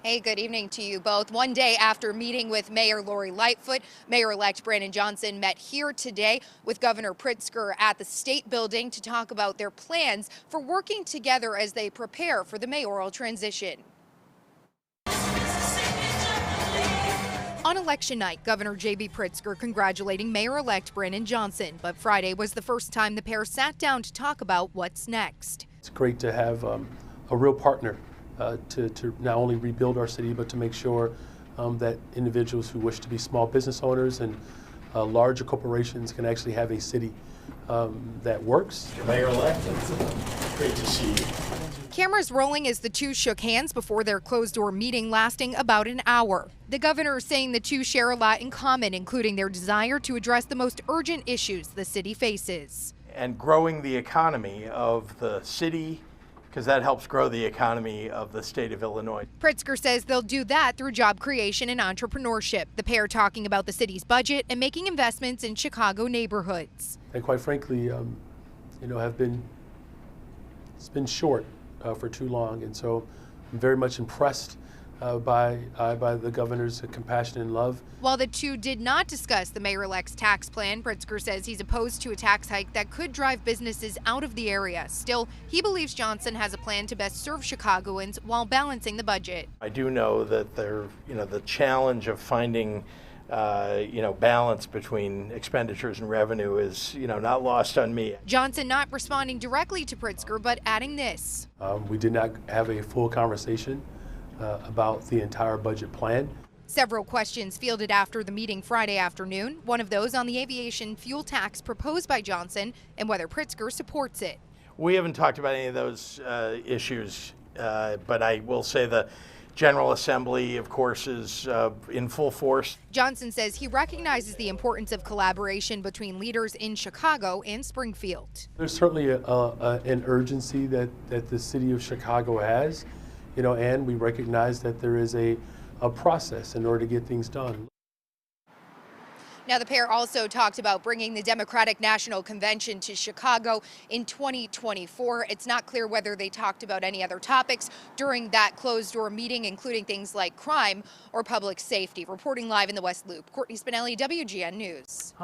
Hey, good evening to you both. One day after meeting with Mayor Lori Lightfoot, Mayor-elect Brandon Johnson met here today with Governor Pritzker at the State Building to talk about their plans for working together as they prepare for the mayoral transition. On election night, Governor J.B. Pritzker congratulating Mayor-elect Brandon Johnson, but Friday was the first time the pair sat down to talk about what's next. It's great to have a real partner to not only rebuild our city, but to make sure that individuals who wish to be small business owners and larger corporations can actually have a city that works. Mayor-elect, it's great to see you. Cameras rolling as the two shook hands before their closed-door meeting lasting about an hour. The governor saying the two share a lot in common, including their desire to address the most urgent issues the city faces. And growing the economy of the city, because that helps grow the economy of the state of Illinois. Pritzker says they'll do that through job creation and entrepreneurship. The pair talking about the city's budget and making investments in Chicago neighborhoods. And quite frankly, it's been short for too long, and so I'm very much impressed by the governor's compassion and love. While the two did not discuss the mayor-elect's tax plan, Pritzker says he's opposed to a tax hike that could drive businesses out of the area. Still, he believes Johnson has a plan to best serve Chicagoans while balancing the budget. I do know that the challenge of finding balance between expenditures and revenue is not lost on me. Johnson not responding directly to Pritzker, but adding this. We did not have a full conversation about the entire budget plan. Several questions fielded after the meeting Friday afternoon, one of those on the aviation fuel tax proposed by Johnson and whether Pritzker supports it. We haven't talked about any of those issues, but I will say the General Assembly, of course, is in full force. Johnson says he recognizes the importance of collaboration between leaders in Chicago and Springfield. There's certainly an urgency that the city of Chicago has, and we recognize that there is a process in order to get things done. Now, the pair also talked about bringing the Democratic National Convention to Chicago in 2024. It's not clear whether they talked about any other topics during that closed-door meeting, including things like crime or public safety. Reporting live in the West Loop, Courtney Spinelli, WGN News.